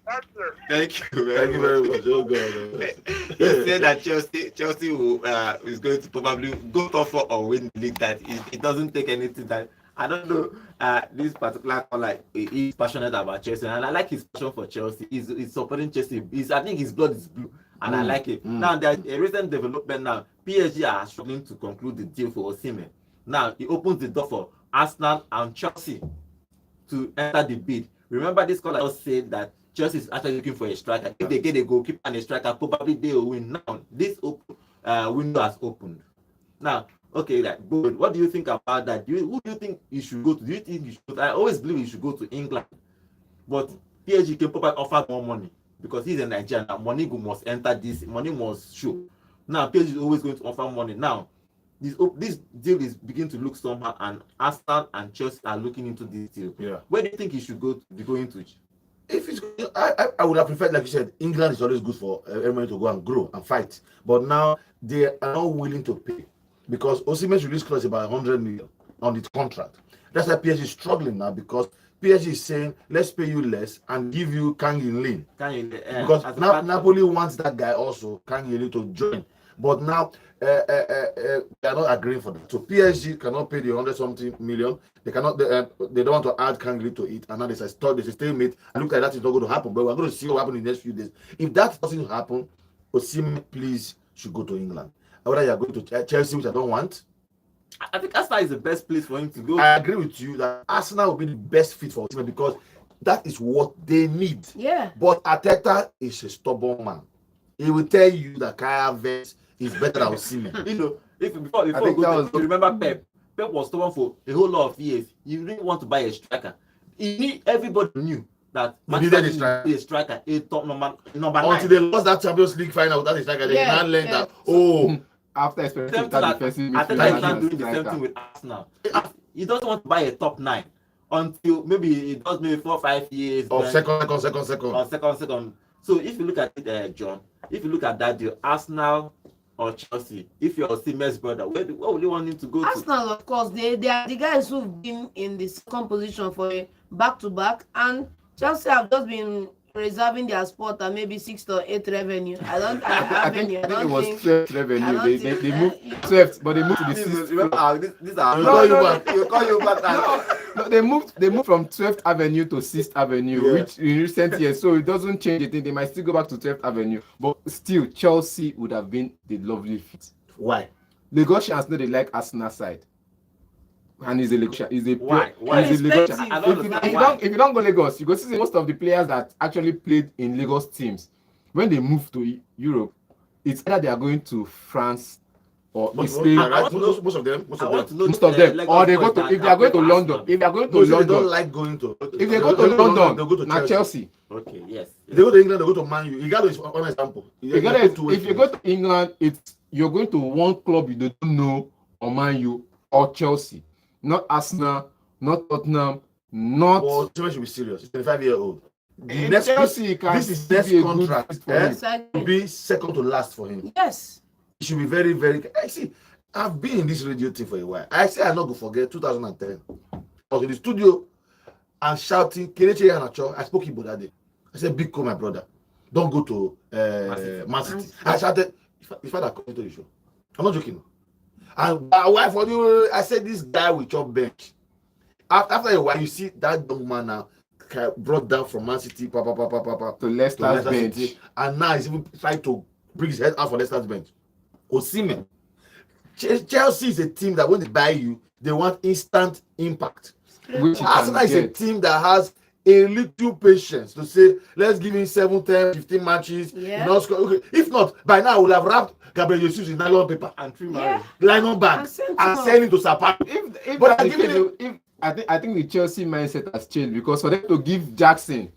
That's it. Thank you Thank you very much. Oh, God. He said that Chelsea will, is going to probably go top 4 or win the league. That it doesn't take anything. That I don't know. This particular caller, he's passionate about Chelsea, and I like his passion for Chelsea. He's supporting Chelsea. I think his blood is blue, and I like it. Now there's a recent development. Now PSG are struggling to conclude the deal for Osimhen. Now he opens the door for Arsenal and Chelsea to enter the bid. Remember, this caller just said that Chelsea is actually looking for a striker. If they get a goalkeeper and a striker, probably they will win. Now, this window has opened. Now, okay, like, good. What do you think about that? Who do you think you should go to? Do you think you should? I always believe you should go to England, but PSG can probably offer more money because he's a Nigerian. Now, money must enter this. Money must show. Now, PSG is always going to offer money. Now, this deal is beginning to look somehow, and Arsenal and Chelsea are looking into this deal. Yeah. Where do you think he should be going to? If it's, I would have preferred, like you said, England is always good for everybody to go and grow and fight. But now they are not willing to pay because Osimhen's release clause is about 100 million on its contract. That's why PSG is struggling now because PSG is saying, let's pay you less and give you Kang In-lim. Because Napoli wants that guy also, Kang In-lim, to join. But now they are not agreeing for that. So PSG cannot pay the 100-something million. They cannot. They don't want to add Kang In-lim to it. And now they say, stalemate. And look like that is not going to happen. But we're going to see what happens in the next few days. If that doesn't happen, Osimhen, please, should go to England. Whether you are going to Chelsea, which I don't want. I think Arsenal is the best place for him to go. I agree with you that Arsenal will be the best fit for Osimhen because that is what they need. yeah. But Arteta is a stubborn man. He will tell you that Kai Havertz is better than Osimhen. You know, before I think that was- you remember Pep was stubborn for a whole lot of years. You didn't want to buy a striker. Everybody knew that needed a striker, a top number Until 9. they lost that Champions League final, that is like they Yeah, now learned yeah. that After Same experimenting thing that defensive I think midfielder he's not and doing the same striker. thing with Arsenal. He doesn't want to buy a top 9 until maybe he does maybe 4 or 5 years. of then- second. or second. So if you look at it, John, if you look at that deal, Arsenal or Chelsea, if you're Osimhen's brother, where would you want him to go to? Arsenal, of course, they are the guys who've been in the second position for a back-to-back, and Chelsea have just been reserving their spot at maybe 6th or 8th revenue. I think it was 12th I revenue. don't They think- moved 12th, but they moved to the This 6th. is, remember, these are You call you back. you call you back. No, they moved from 12th Avenue to 6th Avenue, Yeah. which in recent years, so it doesn't change anything. They might still go back to 12th Avenue, but still, Chelsea would have been the lovely fit. Why? Lagosians know they like Arsenal side, and he's a Lagosian. He's a Why? pure- Why? He's a Expensive. Lagosian. I don't understand If you don't go Lagos, you go see most of the players that actually played in Lagos teams. When they move to Europe, it's either they are going to France or Spain. I want to know- Most of them. I want to know Most of them, Lagos or they boys go to that if they are going to play for London. Arsenal. If they are going to Those they don't London, like going to. if they go to London, they go to not Chelsea. Okay, yes. If they go to England, they go to Man U. Igalo is one example. If you go to England, you're going to one club you don't know, or Man U or Chelsea, not Arsenal, not Tottenham, not. Well, Chelsea should be serious. He's 25-year-old. The In next Chelsea can this is still next be a good contract. fit for him. Will Exactly. be second to last for him. Yes. He should be very, very. I see. I've been in this radio thing for a while. I say I'm not gonna forget 2010. I was in the studio and shouting, Kelechi Iheanacho. I spoke Igbo that day. I said, Big call, my brother. don't go to Man City. I shouted, if I come to the show, I'm not joking. And my wife, I said, this guy will chop bench. After a while, you see that young man now brought down from Man City, to Leicester's bench. City, and now he's even trying to bring his head out for Leicester's bench. Osimhen. Chelsea is a team that when they buy you, they want instant impact. Arsenal is a team that has a little patience to say, let's give him 7, 10, 15 matches. Yeah. Okay. If not, by now we'll have wrapped Gabriel Jesus in nylon paper And 3 Yeah. nylon bag and send him to Sao I think the Chelsea mindset has changed, because for them to give Jackson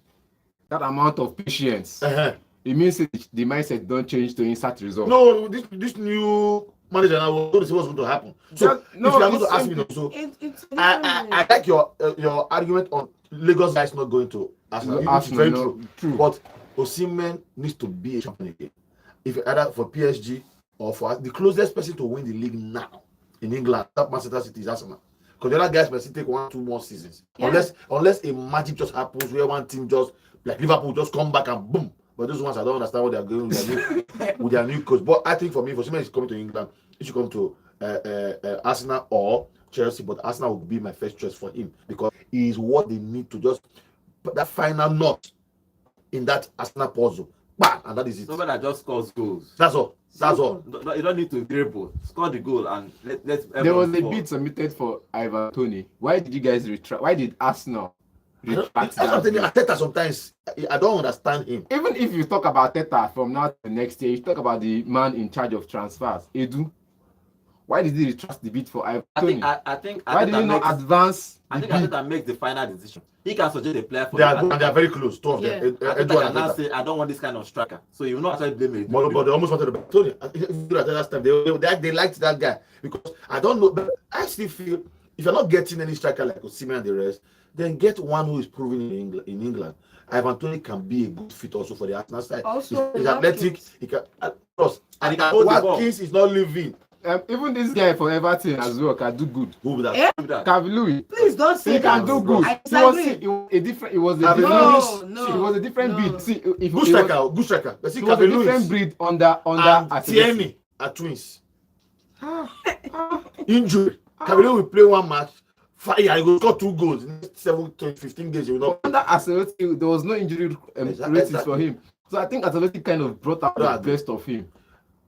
that amount of patience, it means that the mindset don't change to insert results. No, this new manager now will see what's going to happen. So if you are going to ask me, so I like your argument on Lagos guys not going to Arsenal. It's very true. But Osimhen needs to be a champion again. If either for PSG or for the closest person to win the league now in England, that Manchester City is Arsenal. Because the other guys may still take 1-2 more seasons. Yeah. Unless a magic just happens where one team just, like Liverpool, just come back and boom. But those ones, I don't understand what they're going with their new coach. But I think for me, if Osimhen is coming to England, he should come to Arsenal or Chelsea. But Arsenal would be my first choice for him, because he is what they need to just put that final knot in that Arsenal puzzle. Bam, and that is it. Somebody that just scores goals. That's all. You don't need to dribble. Score the goal and let's. There was a bid submitted for Ivan Toney. Why did you guys retract? Why did Arsenal retract that? Arteta sometimes I don't understand him. Even if you talk about Arteta from now to the next year, you talk about the man in charge of transfers, Edu. Why did he retract the bid for Ivan Toney? I think why did he not advance? I think Arteta makes the final decision. He can suggest a player for they are very close. Two of them. Arteta can now say, I don't want this kind of striker. So you will not actually blame it. But they almost wanted to buy Tony. Last time they liked that guy, because I don't know, but I still feel if you're not getting any striker like Osimhen and the rest, then get one who is proven in England. Ivan Toney can be a good fit also for the Arsenal side. Also, he's athletic. He can plus, and he can hold the ball. Watkins is not living. Even this guy for Everton as well can do good. Who would that? Yeah. Calvin Lewis. Please don't say He that. can do good. I It was a different breed. See, Good striker. Let's see, it was a Calvin different Lewis breed under and Tierney are twins. Injury. Calvin Lewis will play one match. Fire, he will score 2 goals in 15 days. He will not. Under Ancelotti, there was no injury ratings for him. So I think Ancelotti kind of brought out the best of him.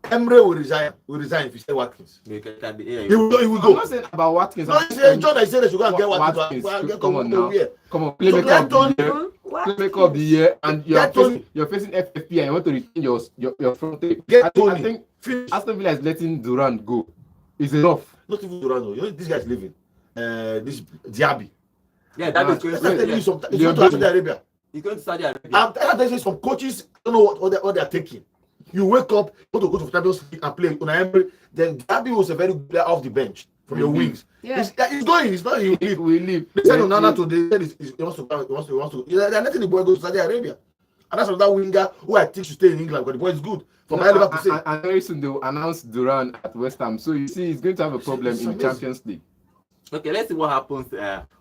Emre will resign if he say Watkins. He will go. I'm not saying about Watkins. No, it's John that said they should go and get Watkins. Come on now. Come on, playmaker of the year, and you're facing FFP and you want to retain your front three. I think Aston Villa is letting Durant go. It's enough. Not even Durant. You know this guy's leaving. This Diaby. Yeah, that is going to Saudi Arabia. He's going to Saudi Arabia. I'm telling you, some coaches don't know what they're taking. You wake up, you want to go to Champions League and play on Emery. Then Diaby was a very good player off the bench from your wings. Yeah. He's going. He's not. He will leave. They said Onana today. He wants to. They're letting the boy go to Saudi Arabia, and that's another winger who I think should stay in England because the boy is good. From Liverpool to say. And very soon they will announce Duran at West Ham. So you see, he's going to have a problem in the Champions League. Okay, let's see what happens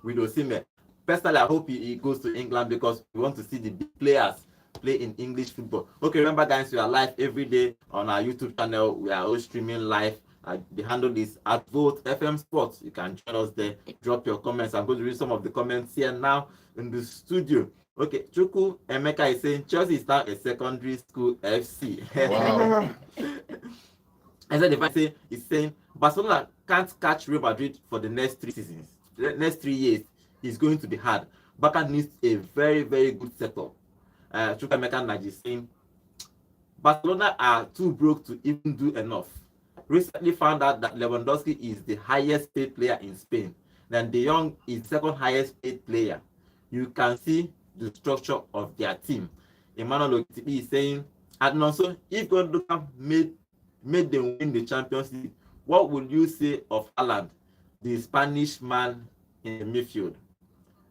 with Osimhen. Personally, I hope he goes to England because we want to see the big players play in English football. Okay, remember guys, we are live every day on our YouTube channel. We are all streaming live. The handle is @VoteFM Sports. You can join us there. Drop your comments. I'm going to read some of the comments here now in the studio. Okay, Chuku Emeka is saying Chelsea is now a secondary school FC. Wow. And then the say is saying Barcelona can't catch Real Madrid for the next 3 seasons. The next 3 years is going to be hard. Barca needs a very, very good setup. Chuku Emeka Naji is saying Barcelona are too broke to even do enough. Recently found out that Lewandowski is the highest paid player in Spain. Then De Jong is second highest paid player. You can see the structure of their team. Emmanuel Okitibi is saying, and also if Gundogan made them win the Champions League, what would you say of Haaland, the Spanish man in the midfield?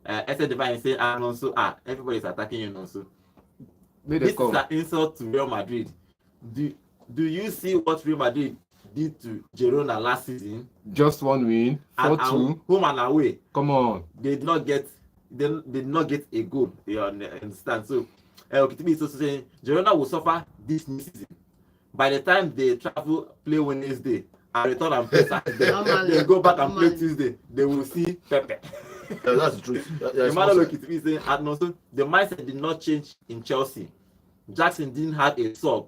Esther Divine is saying, and also everybody is attacking you also. This is an insult to Real Madrid. Do you see what Real Madrid did to Girona last season? Just 1 win, 4-2. Home and away. Come on. They did not get a goal. You understand? So Okitibi is also saying Girona will suffer this new season. By the time they travel, play Wednesday, and return and play Saturday, they go back and play Tuesday, they will see Pepe. That's the truth. Emmanuel Okitibi is saying, and also, the mindset did not change in Chelsea. Jackson didn't have a sub.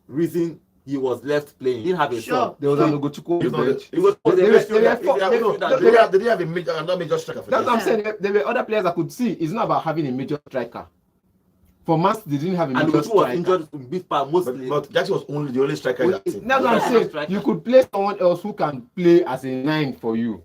Reason he was left playing. He didn't have a sub. There was an Ogochukwu It's not bench. It was They They have a major striker. For That's them. what I'm saying. There were other players I could see. It's not about having a major striker. For Man City, they didn't have a and major Ogochukwu was striker. injured in big part mostly. But Jackson was the only striker in that team. That's what I'm saying. Striker. You could play someone else who can play as a 9 for you.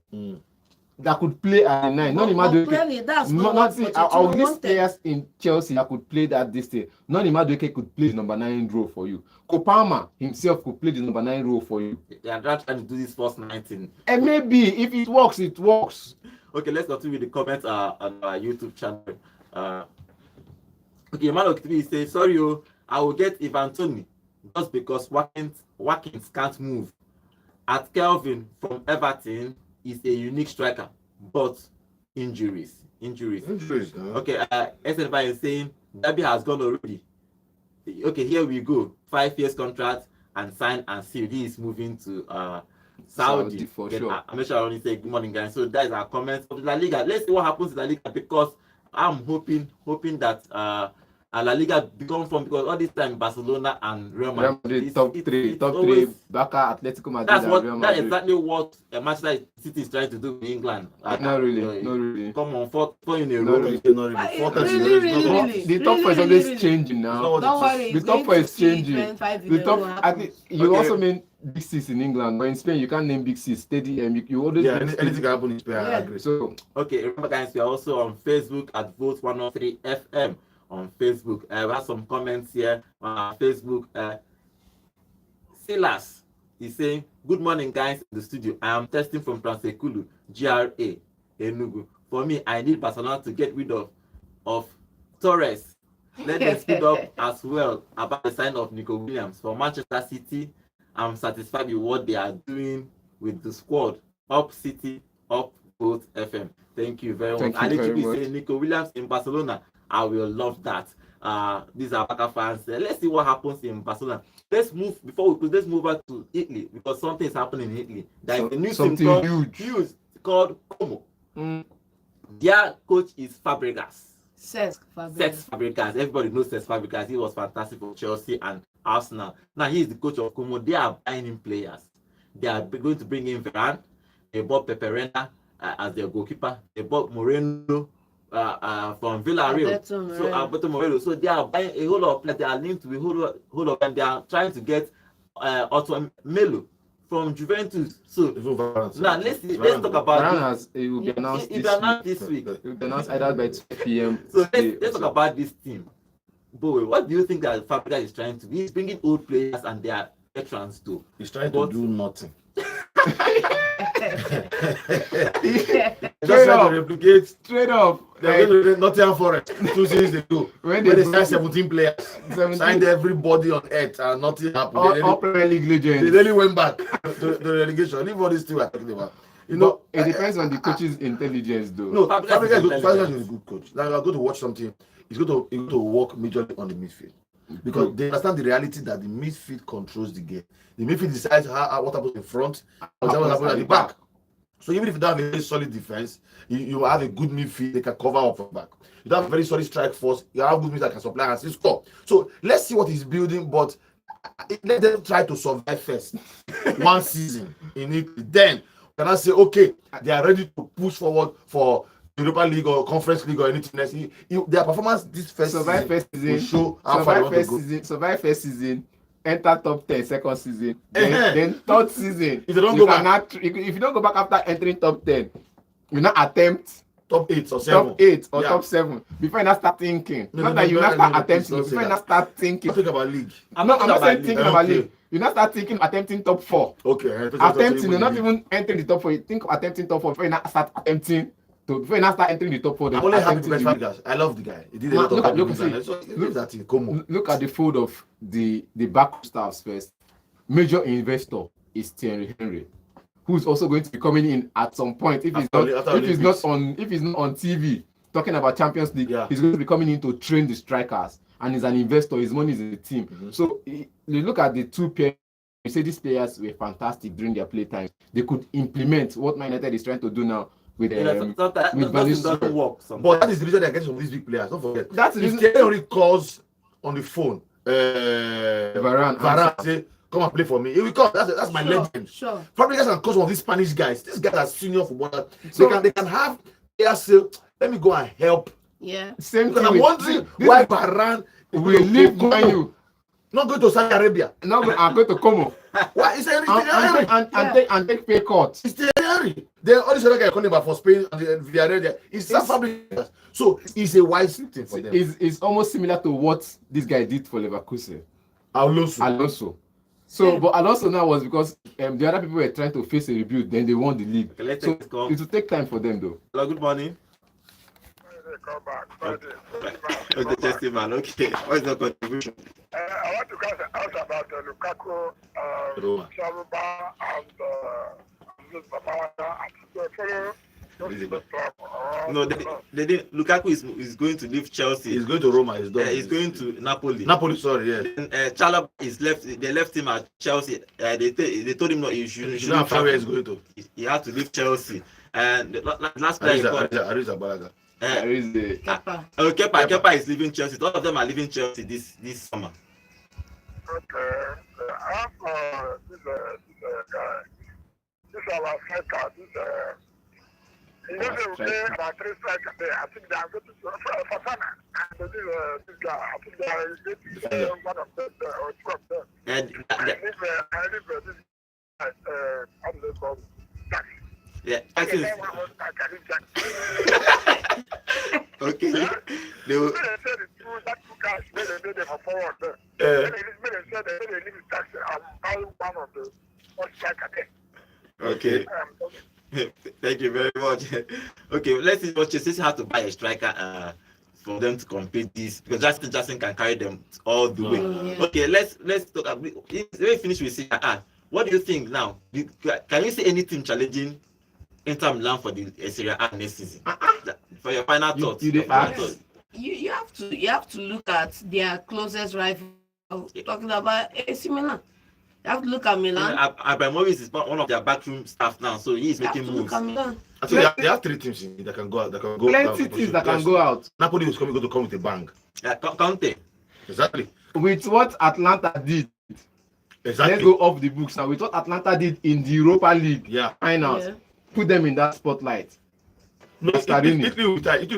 That could play as a 9. Not But clearly, that's not what I'll Pochettino list wanted. players in Chelsea that could play that this day. Noni Madueke could play the number 9 role for you. Kopama himself could play the number 9 role for you. They are trying to do this first 19. And maybe if it works, it works. Okay, let's continue with the comments on our YouTube channel. Okay, Emmanuel Okitibi says, sorry, I will get Ivan Toney just because Watkins can't move. At Kelvin from Everton is a unique striker, but injuries. No? Okay, SNFI is saying Derby has gone already. Okay, here we go. 5 years contract and sign and seal. He is moving to Saudi for then, sure. I'm sure I only say good morning, guys. So that is our comments of La Liga. Let's see what happens in La Liga because I'm hoping that La Liga become from because all this time Barcelona and Real Real Madrid Madrid, top three, Barca, Atletico Madrid, that's and what Real that's Madrid. exactly what Manchester City is trying to do in England. Not really. Come on, four in a No, row. really. Really. The top four is always changing now. Don't worry. The top four is changing. The top, I I think you also mean big six in England, but in Spain you can't name big six. Steady, and you always Yeah, name anything steady. can happen in Spain. I Yeah. agree. So Okay, remember guys, we are also on Facebook at Vote 103 FM on Facebook. We have some comments here on our Facebook. Silas is saying, good morning guys in the studio. I am testing from Transekulu, GRA, Enugu. For me, I need Barcelona to get rid of Torres. Let them speed up as well about the sign of Nico Williams. For Manchester City, I'm satisfied with what they are doing with the squad. Up City, up Vote FM. Thank you very much. Thank you And very if you much. say Nico Williams in Barcelona, I will love that. These are Barca fans. Let's see what happens in Barcelona. Let's move over to Italy because something is happening in Italy. There is a new team something called huge. called Como. Their coach is Fabregas. Cesc Fabregas. Everybody knows Cesc Fabregas. He was fantastic for Chelsea and Arsenal. Now he is the coach of Como. They are buying in players. They are going to bring in Varane. They bought Peperena as their goalkeeper. They bought Moreno from Villarreal. Alberto Moreno. So they are buying a whole lot of players. They are linked with a whole lot, and they are trying to get Otto Melo from Juventus. So now let's talk about Varane it will be announced it announced this week. It will be announced either by 2 p.m. So today let's or talk about this team. Boy, what do you think that Fabregas is trying to do? He's bringing old players and they are veterans too. He's trying to do nothing. Just Straight trying up. to replicate. Straight up. They're going to Nottingham Forest 2 seasons ago. When When they they signed 17 players, 17 signed everybody on earth, and nothing happened. all Premier League They legends. really went back to the relegation. Leave all this thing we're talking about. You know, It depends on the coach's intelligence, though. no, Fabregas Fabregas is is a good coach. Now you're going to watch something. He's going to work majorly on the midfield because they understand the reality that the midfield controls the game. The midfield decides what happens in front, what happens at the back. So even if you don't have a very solid defense, you have a good midfield, they can cover up from back. You don't have a very solid strike force, you have good midfield that can supply and still score. So let's see what he's building, but let them try to survive first. One season in it, then can I say, okay, they are ready to push forward for Europa League or Conference League or anything else. Their performance this first Survive first will season. show how far they want to go. Survive first season. Enter top 10 second season. Then third season. If they don't you go back, cannot, if you don't go back after entering top 10, you not attempt top 8 or 7. top 8 or Yeah. top 7 before you not start thinking. No, Not no, that you no, not no, start no, attempting. please don't say Before you that. not start thinking. Think about league. I'm not saying thinking about Okay. league. You're not start thinking attempting top 4. Okay. Attempting, not even entering the top 4. You think of attempting top 4 before you not start attempting. Before you not start entering the top 4. I'm only happy with Fabregas. I love the guy. He did a lot of Look, good. So leave that in Como. Look at the fold of the back staffs first. Major investor is Thierry Henry, who's also going to be coming in at some point if he's After not Olympics. on TV. talking about Champions League, Yeah. he's going to be coming in to train the strikers, and he's an investor. His money is in the team. So you look at the two pairs. You say these players were fantastic during their playtime. They could implement what Man United is trying to do now with Sometimes with doesn't Vinicius. work. But that is the reason they're getting some of these big players. Don't forget. That's the if reason. Thierry Henry calls on the phone, Varane say, come and play for me. He will come. That's my legend. Sure. Fabregas can call some of these Spanish guys. These guys are senior footballers. So- they can have players say, let me go and help. Yeah. Same Because thing. I'm wondering why Varane we leave Man U. not going to Saudi Arabia. Now I'm going to Como Why is Thierry Henry? and take pay cut. It's Thierry Henry. Then all these other guys calling about for Spain and Villarreal. It's Fabregas. So it's a wise thing for them. It's almost similar to what this guy did for Leverkusen. Alonso. So, but Alonso now was because the other people were trying to face a rebuild, then they won the league. Okay, let's So take this call. it will take time for them though. Hello, good morning. Come back. Okay, Chelsea man. Okay, what's the contribution? I want to ask about Lukaku, Shaluba, and Luis Babawanda. No, they didn't. Lukaku is going to leave Chelsea. He's going to Roma. He's done. He's going to Napoli. Napoli, sorry, yeah. And Chalobah is left. They left him at Chelsea. They told him no, he You should know how not far he's going to. He had to leave Chelsea. And the last player he got, Arisa Balaga. There is the Kepa. Kepa is leaving Chelsea. All of them are leaving Chelsea this summer. Okay. I have this guy. This is our striker. He doesn't play about 3 strikers there. I think they are going to for Sana. And this guy, I think they are going to play one of them or two of them. And I leave this guy, how do they call him? Jack. yeah, Okay. okay. They will, That two guys made them for forward there. Yeah. They leave taxi and one of the first striker there. okay. Thank you very much. Okay, let's see what Chelsea have to buy a striker for them to compete this, because Jackson can carry them all the way. Yeah. Okay, let's talk. Let me finish with Serie A. What do you think now? Can you see any team challenging Inter Milan for the Serie A next season? For your final thoughts. you your did final ask. thoughts. You have to look at their closest rival. Talking about AC Milan. You have to look at Milan. Abramovich is one of their backroom staff now, so he is You have making to look moves. at Milan. I think they have 3 teams that can go out. That can go. Plenty teams that can go out. Napoli is going to come with a bang. Conte. Exactly. With what Atlanta did, let's Exactly. go off the books now. With what Atlanta did in the Europa League Yeah. finals, Yeah. put them in that spotlight. No, Gasparini. Italy will be tight. Italy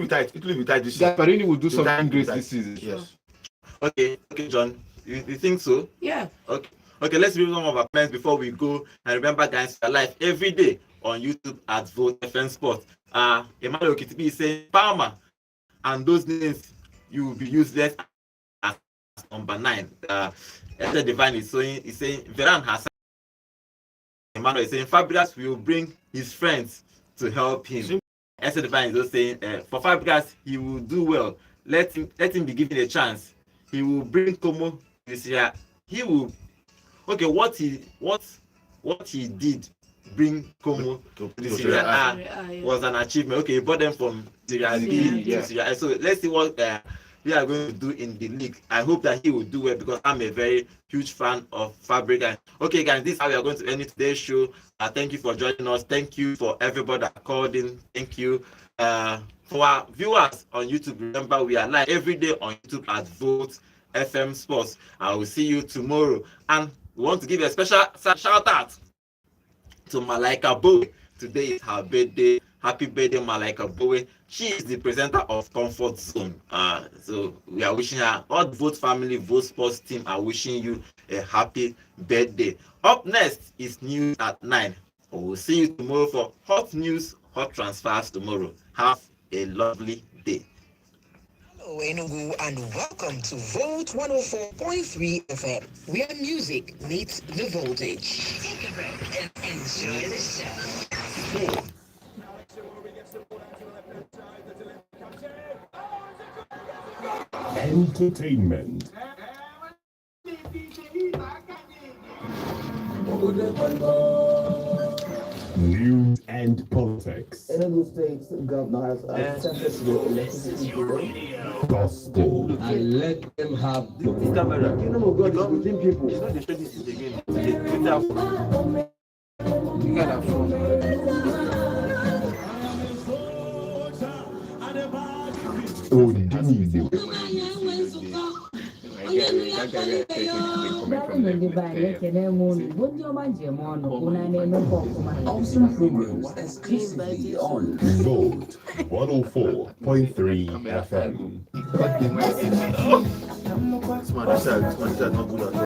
will be tight this season. Gasparini will do Italy something will be great tight. this season. Yes. Okay, John. You think so? Yeah. Okay, let's read some of our comments before we go. And remember, guys, we are live every day on YouTube at Vote FM Sport. Emmanuel Kitibi is saying Palmer and those names you will be useless as number 9. Esther Divine is saying Varane has. Emmanuel is saying Fabregas will bring his friends to help him. Esther Divine is also saying for Fabregas he will do well. Let him be given a chance. He will bring Como this year. He will. Okay, what he did bring Como to the Serie A was an achievement. Okay, he brought them from Serie B to Serie A. So let's see what we are going to do in the league. I hope that he will do well because I'm a very huge fan of Fabregas. Okay, guys, this is how we are going to end today's show. Thank you for joining us. Thank you for everybody that called in. Thank you. For our viewers on YouTube, remember we are live every day on YouTube at Vote FM Sports. I will see you tomorrow. And we want to give a special shout out to Malaika Bowie. Today is her birthday. Happy birthday, Malaika Bowie. She is the presenter of Comfort Zone. So we are wishing her, all the Vote family, Vote Sports team are wishing you a happy birthday. Up next is news at 9. We'll see you tomorrow for hot news, hot transfers tomorrow. Have a lovely day. Hello, Enugu, and welcome to Volt 104.3 FM, where music meets the voltage. Take a break and enjoy the show. Entertainment. News. news and politics. Enugu State governor has accepted the electricity bill. Gospel. And let them have This camera. kingdom of God is Become- within people. You know they show this again. They Twitter. You got that from. Odinido. Awesome programs exclusively on Vote 104.3 FM. This man is not good at all.